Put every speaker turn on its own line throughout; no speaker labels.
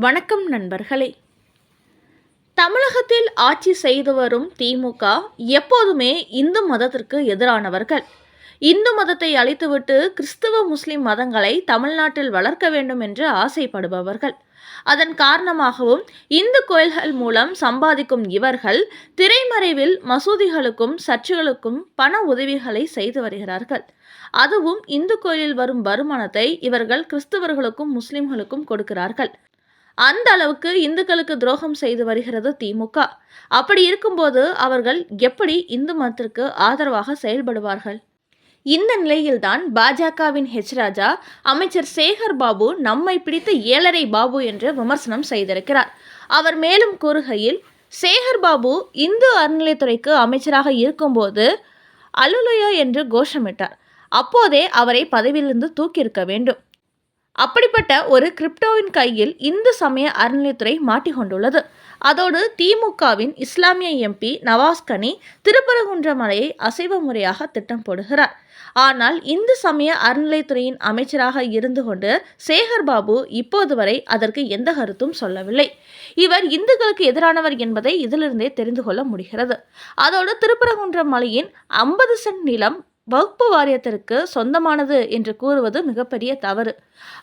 வணக்கம் நண்பர்களே. தமிழகத்தில் ஆட்சி செய்து வரும் திமுக எப்போதுமே இந்து மதத்திற்கு எதிரானவர்கள். இந்து மதத்தை அழித்துவிட்டு கிறிஸ்துவ முஸ்லிம் மதங்களை தமிழ்நாட்டில் வளர்க்க வேண்டும் என்று ஆசைப்படுபவர்கள். அதன் காரணமாகவும் இந்து கோயில்கள் மூலம் சம்பாதிக்கும் இவர்கள் திரைமறைவில் மசூதிகளுக்கும் சர்ச்சுகளுக்கும் பண உதவிகளை செய்து வருகிறார்கள். அதுவும் இந்து கோயிலில் வரும் வருமானத்தை இவர்கள் கிறிஸ்தவர்களுக்கும் முஸ்லிம்களுக்கும் கொடுக்கிறார்கள். அந்த அளவுக்கு இந்துக்களுக்கு துரோகம் செய்து வருகிறது திமுக. அப்படி இருக்கும்போது அவர்கள் எப்படி இந்து மதத்திற்கு ஆதரவாக செயல்படுவார்கள்? இந்த நிலையில்தான் பாஜகவின் ராஜா அமைச்சர் சேகர் பாபு நம்மை பிடித்த ஏழரை பாபு என்று விமர்சனம் செய்திருக்கிறார். அவர் மேலும் கூறுகையில், சேகர் பாபு இந்து அறநிலையத்துறைக்கு அமைச்சராக இருக்கும்போது அல்லேலூயா என்று கோஷமிட்டார். அப்போதே அவரை பதவியிலிருந்து தூக்கியிருக்க வேண்டும். அப்படிப்பட்ட ஒரு கிரிப்டோவின் கையில் இந்து சமய அறநிலையத்துறை மாட்டிக்கொண்டுள்ளது. அதோடு திமுகவின் இஸ்லாமிய எம்பி நவாஸ்கனி திருப்பரங்குன்றம் மலையை அசைவ முறையாக திட்டம் போடுகிறார். ஆனால் இந்து சமய அறநிலையத்துறையின் அமைச்சராக இருந்து கொண்டு சேகர் பாபு இப்போது வரை அதற்கு எந்த கருத்தும் சொல்லவில்லை. இவர் இந்துக்களுக்கு எதிரானவர் என்பதை இதிலிருந்தே தெரிந்து கொள்ள முடிகிறது. அதோடு திருப்பரங்குன்றம் மலையின் 50 சென்ட் நிலம் வக்பு வாரியத்திற்கு சொந்தமானது என்று கூறுவது மிகப்பெரிய தவறு.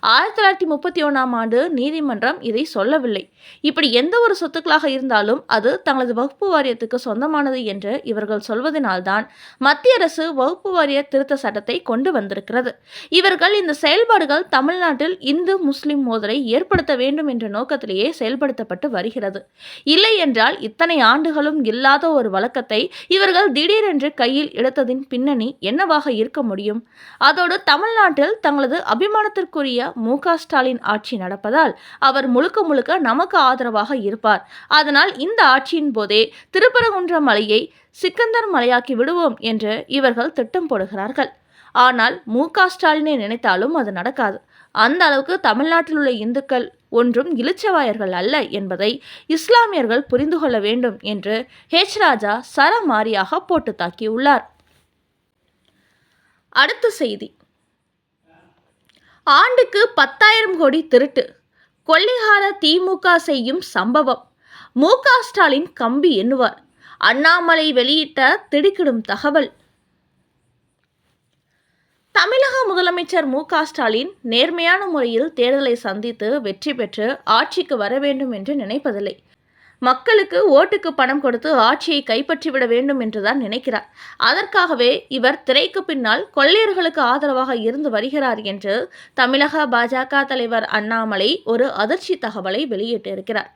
1931ஆம் ஆண்டு நீதிமன்றம் இதை சொல்லவில்லை. இப்படி எந்த ஒரு சொத்துக்களாக இருந்தாலும் அது தங்களது வக்பு வாரியத்துக்கு சொந்தமானது என்று இவர்கள் சொல்வதனால்தான் மத்திய அரசு வக்பு வாரிய திருத்த சட்டத்தை கொண்டு வந்திருக்கிறது. இவர்கள் இந்த செயல்பாடுகள் தமிழ்நாட்டில் இந்து முஸ்லிம் மோதலை ஏற்படுத்த வேண்டும் என்ற நோக்கத்திலேயே செயல்படுத்தப்பட்டு வருகிறது. இல்லை என்றால் இத்தனை ஆண்டுகளும் இல்லாத ஒரு வழக்கத்தை இவர்கள் திடீரென்று கையில் எடுத்ததின் பின்னணி என்னவாக இருக்க முடியும்? அதோடு தமிழ்நாட்டில் தங்களது அபிமானத்திற்குரிய மு.க. ஸ்டாலின் ஆட்சி நடப்பதால் அவர் முழுக்க முழுக்க நமக்கு ஆதரவாக இருப்பார். அதனால் இந்த ஆட்சியின் போதே திருப்பரங்குன்றம் மலையை சிக்கந்தர் மலையாக்கி விடுவோம் என்று இவர்கள் திட்டம் போடுகிறார்கள். ஆனால் மு.க. ஸ்டாலினை நினைத்தாலும் அது நடக்காது. அந்த அளவுக்கு தமிழ்நாட்டில் உள்ள இந்துக்கள் ஒன்றும் இளிச்சவாயர்கள் அல்ல என்பதை இஸ்லாமியர்கள் புரிந்து கொள்ள வேண்டும் என்று ராஜா சரமாரியாக போட்டு தாக்கியுள்ளார். அடுத்த செய்தி. ஆண்டுக்கு 10,000 கோடி திருட்டு, கொள்ளைகார திமுக செய்யும் சம்பவம். மு.க. ஸ்டாலின் கம்பி எண்ணுவார். அண்ணாமலை வெளியிட்ட திடுக்கிடும் தகவல். தமிழக முதலமைச்சர் மு.க. ஸ்டாலின் நேர்மையான முறையில் தேர்தலை சந்தித்து வெற்றி பெற்று ஆட்சிக்கு வர வேண்டும் என்று நினைப்பதில்லை. மக்களுக்கு ஓட்டுக்கு பணம் கொடுத்து ஆட்சியை கைப்பற்றிவிட வேண்டும் என்றுதான் நினைக்கிறார். அதற்காகவே இவர் திரைக்கு பின்னால் கொள்ளையர்களுக்கு ஆதரவாக இருந்து வருகிறார் என்று தமிழக பாஜக தலைவர் அண்ணாமலை ஒரு அதிர்ச்சி தகவலை வெளியிட்டிருக்கிறார்.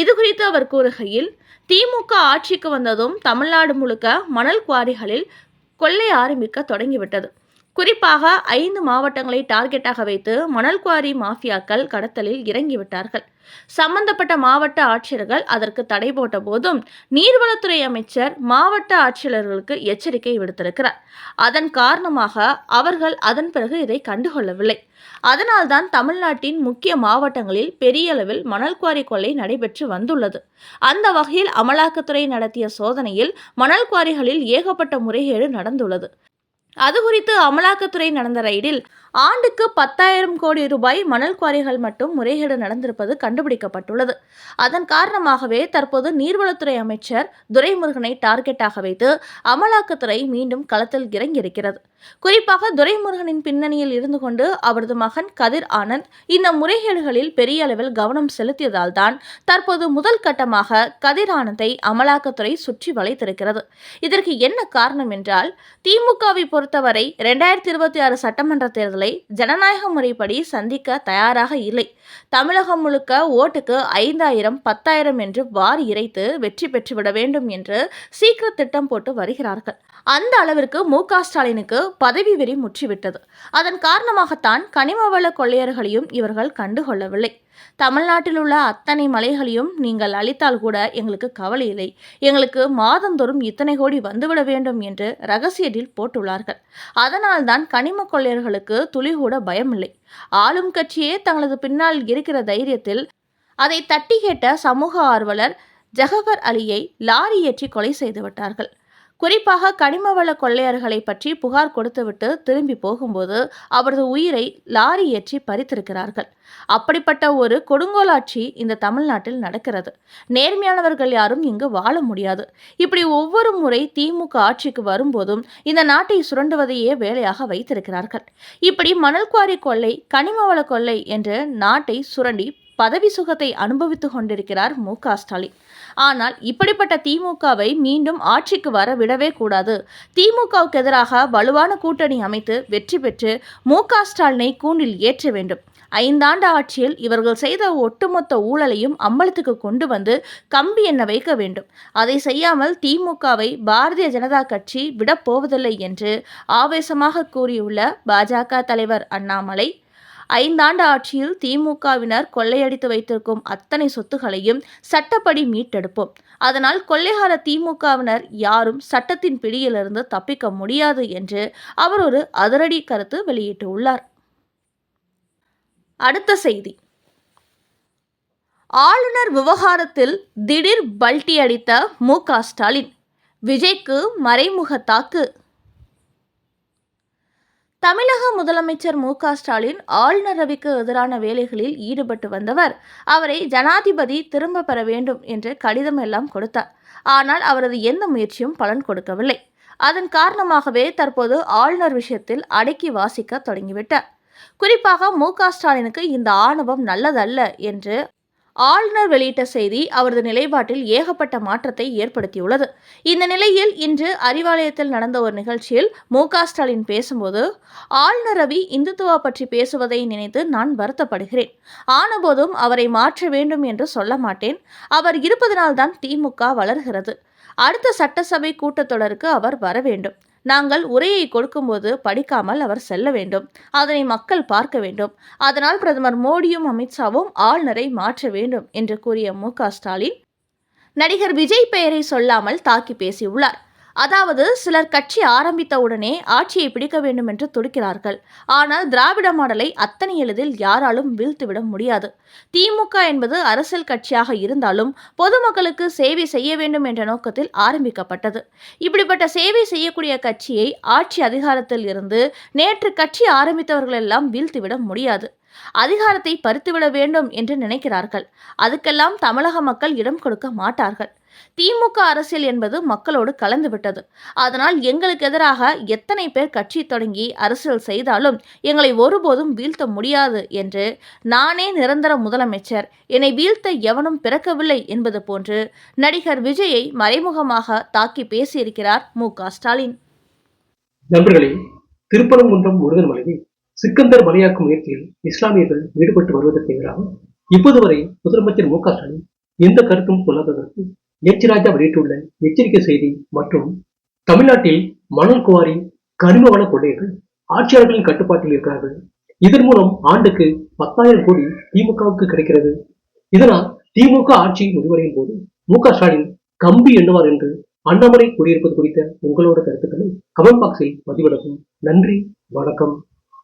இது குறித்து அவர் கூறுகையில், திமுக ஆட்சிக்கு வந்ததும் தமிழ்நாடு முழுக்க மணல் குவாரிகளில் கொள்ளை ஆரம்பிக்க தொடங்கிவிட்டது. குறிப்பாக 5 மாவட்டங்களை டார்கெட்டாக வைத்து மணல் குவாரி மாஃபியாக்கள் கடத்தலில் இறங்கிவிட்டார்கள். சம்பந்தப்பட்ட மாவட்ட ஆட்சியர்கள் அதற்கு தடை போட்ட போதும் நீர்வளத்துறை அமைச்சர் மாவட்ட ஆட்சியாளர்களுக்கு எச்சரிக்கை விடுத்திருக்கிறார். அதன் காரணமாக அவர்கள் அதன் பிறகு இதை கண்டுகொள்ளவில்லை. அதனால்தான் தமிழ்நாட்டின் முக்கிய மாவட்டங்களில் பெரிய அளவில் மணல் குவாரி கொள்ளை நடைபெற்று வந்துள்ளது. அந்த வகையில் அமலாக்கத்துறை நடத்திய சோதனையில் மணல் குவாரிகளில் ஏகப்பட்ட முறைகேடு நடந்துள்ளது. அது குறித்து அமலாக்கத்துறை நடந்த ரைடில் ஆண்டுக்கு 10,000 கோடி ரூபாய் மணல் குவாரிகள் மட்டும் முறைகேடு நடந்திருப்பது கண்டுபிடிக்கப்பட்டுள்ளது. அதன் காரணமாகவே தற்போது நீர்வளத்துறை அமைச்சர் துரைமுருகனை டார்கெட்டாக வைத்து அமலாக்கத்துறை மீண்டும் களத்தில் இறங்கியிருக்கிறது. குறிப்பாக துரைமுருகனின் பின்னணியில் இருந்து கொண்டு அவரது மகன் கதிர் ஆனந்த் இந்த முறைகேடுகளில் பெரிய அளவில் கவனம் செலுத்தியதால் தான் தற்போது முதல் கட்டமாக கதிர் ஆனந்தை அமலாக்கத்துறை சுற்றி வளைத்திருக்கிறது. இதற்கு என்ன காரணம் என்றால், திமுகவை பொறுத்தவரை 2026 சட்டமன்ற தேர்தலை ஜனநாயக முறைப்படி சந்திக்க தயாராக இல்லை. தமிழகம் முழுக்க ஓட்டுக்கு 5,000 10,000 என்று வாரி இறைத்து வெற்றி பெற்றுவிட வேண்டும் என்று சீக்கிரம் திட்டம் போட்டு வருகிறார்கள். அந்த அளவிற்கு மு.க. ஸ்டாலினுக்கு பதவி வெறி முற்றிவிட்டது. அதன் காரணமாகத்தான் கனிமவள கொள்ளையர்களையும் இவர்கள் கண்டுகொள்ளவில்லை. தமிழ்நாட்டில் உள்ள அத்தனை மலைகளையும் நீங்கள் அழித்தால் கூட எங்களுக்கு கவலை இல்லை, எங்களுக்கு மாதந்தோறும் இத்தனை கோடி வந்துவிட வேண்டும் என்று ரகசிய டீல் போட்டுள்ளார்கள். அதனால்தான் கனிம கொள்ளையர்களுக்கு துளி கூட பயமில்லை. ஆளும் கட்சியே தங்களது பின்னால் இருக்கிற தைரியத்தில் அதை தட்டி கேட்ட சமூக ஆர்வலர் ஜகபர் அலியை லாரி ஏற்றி கொலை செய்து விட்டார்கள். குறிப்பாக கனிமவள கொள்ளையர்களை பற்றி புகார் கொடுத்துவிட்டு திரும்பி போகும்போது அவரது உயிரை லாரி ஏற்றி பறித்திருக்கிறார்கள். அப்படிப்பட்ட ஒரு கொடுங்கோலாட்சி இந்த தமிழ்நாட்டில் நடக்கிறது. நேர்மையானவர்கள் யாரும் இங்கு வாழ முடியாது. இப்படி ஒவ்வொரு முறை திமுக ஆட்சிக்கு வரும்போதும் இந்த நாட்டை சுரண்டுவதையே வேலையாக வைத்திருக்கிறார்கள். இப்படி மணல் குவாரி கொள்ளை, கனிமவள கொள்ளை என்று நாட்டை சுரண்டி பதவி சுகத்தை அனுபவித்துக் கொண்டிருக்கிறார் மு.க. ஸ்டாலின். ஆனால் இப்படிப்பட்ட திமுகவை மீண்டும் ஆட்சிக்கு வர விடவே கூடாது. திமுகவுக்கு எதிராக வலுவான கூட்டணி அமைத்து வெற்றி பெற்று மு.க. ஸ்டாலினை கூண்டில் ஏற்ற வேண்டும். 5 ஆண்டு ஆட்சியில் இவர்கள் செய்த ஒட்டுமொத்த ஊழலையும் அம்பலத்துக்கு கொண்டு வந்து கம்பி எண்ண வைக்க வேண்டும். அதை செய்யாமல் திமுகவை பாரதிய ஜனதா கட்சி விடப்போவதில்லை என்று ஆவேசமாக கூறியுள்ள பாஜக தலைவர் அண்ணாமலை, 5 ஆண்டு ஆட்சியில் திமுகவினர் கொள்ளையடித்து வைத்திருக்கும் அத்தனை சொத்துகளையும் சட்டப்படி மீட்டெடுப்போம். அதனால் கொள்ளைகார திமுகவினர் யாரும் சட்டத்தின் பிடியிலிருந்து தப்பிக்க முடியாது என்று அவர் ஒரு அதிரடி கருத்து வெளியிட்டுள்ளார். அடுத்த செய்தி. ஆளுநர் விவகாரத்தில் திடீர் பல்டி அடித்த மு.க. ஸ்டாலின், விஜய்க்கு மறைமுக தாக்கு. தமிழக முதலமைச்சர் மு.க. ஸ்டாலின் ஆளுநர் ரவிக்கு எதிரான வேலைகளில் ஈடுபட்டு வந்தவர். அவரை ஜனாதிபதி திரும்ப பெற வேண்டும் என்று கடிதம் எல்லாம் கொடுத்தார். ஆனால் அவரது எந்த முயற்சியும் பலன் கொடுக்கவில்லை. அதன் காரணமாகவே தற்போது ஆளுநர் விஷயத்தில் அடக்கி வாசிக்க தொடங்கிவிட்டார். குறிப்பாக மு.க. ஸ்டாலினுக்கு இந்த ஆணவம் நல்லதல்ல என்று ஆளுநர் வெளியிட்ட செய்தி அவரது நிலைப்பாட்டில் ஏகப்பட்ட மாற்றத்தை ஏற்படுத்தியுள்ளது. இந்த நிலையில் இன்று அறிவாலயத்தில் நடந்த ஒரு நிகழ்ச்சியில் மு.க. ஸ்டாலின் பேசும்போது, ஆளுநர் ரவி இந்துத்துவா பற்றி பேசுவதை நினைத்து நான் வருத்தப்படுகிறேன். ஆனபோதும் அவரை மாற்ற வேண்டும் என்று சொல்ல மாட்டேன். அவர் இருப்பதனால்தான் திமுக வளர்கிறது. அடுத்த சட்டசபை கூட்டத்தொடருக்கு அவர் வர வேண்டும். நாங்கள் உரையை கொடுக்கும்போது படிக்காமல் அவர் செல்ல வேண்டும். அதனை மக்கள் பார்க்க வேண்டும். அதனால் பிரதமர் மோடியும் அமித்ஷாவும் ஆளுநரை மாற்ற வேண்டும் என்று கூறிய மு.க. ஸ்டாலின், நடிகர் விஜய் பெயரை சொல்லாமல் தாக்கி பேசியுள்ளார். அதாவது சிலர் கட்சி ஆரம்பித்த உடனே ஆட்சியை பிடிக்க வேண்டும் என்று துடிக்கிறார்கள். ஆனால் திராவிட மாடலை அத்தனை எளிதில் யாராலும் வீழ்த்திவிட முடியாது. திமுக என்பது அரசியல் கட்சியாக இருந்தாலும் பொதுமக்களுக்கு சேவை செய்ய வேண்டும் என்ற நோக்கத்தில் ஆரம்பிக்கப்பட்டது. இப்படிப்பட்ட சேவை செய்யக்கூடிய கட்சியை ஆட்சி அதிகாரத்தில் இருந்து நேற்று கட்சி ஆரம்பித்தவர்கள் எல்லாம் வீழ்த்திவிட முடியாது. அதிகாரத்தை பறித்துவிட வேண்டும் என்று நினைக்கிறார்கள். அதுக்கெல்லாம் தமிழக மக்கள் இடம் கொடுக்க மாட்டார்கள். திமுக அரசியல் என்பது மக்களோடு கலந்துவிட்டது. அதனால் எங்களுக்கு எதிராக எத்தனை பேர் கட்சி தொடங்கி அரசியல் செய்தாலும் எங்களை ஒருபோதும் வீழ்த்த முடியாது என்று நானே நிரந்தர முதலமைச்சர், என்னை வீழ்த்த எவனும் பிறக்கவில்லை என்பது போன்று நடிகர் விஜயை மறைமுகமாக தாக்கி பேசியிருக்கிறார் மு.க. ஸ்டாலின்.
நண்பர்களே, திருப்பரங்குன்றம் முருகன் மலையில் சிக்கந்தர் மலையாக்கும் முயற்சியில் இஸ்லாமியர்கள் ஈடுபட்டு வருவதற்கு எதிராக இப்போது வரை முதலமைச்சர் மு.க. ஸ்டாலின் எந்த கருத்தும் சொல்லாததற்கு ராஜா வெளியிட்டுள்ள எச்சரிக்கை செய்தி மற்றும் தமிழ்நாட்டில் மணல் குவாரி, கனிம வள கொள்ளையர்கள் ஆட்சியாளர்களின் கட்டுப்பாட்டில் இருக்கிறார்கள். இதன் மூலம் ஆண்டுக்கு 10,000 கோடி திமுகவுக்கு கிடைக்கிறது. இதனால் திமுக ஆட்சி முடிவடையும் போது மு.க. ஸ்டாலின் கம்பி எண்ணுவார் என்று அண்ணாமலை கூறியிருப்பது குறித்த உங்களோட கருத்துக்களை கமெண்ட் பாக்ஸில் பதிவிடவும். நன்றி, வணக்கம்.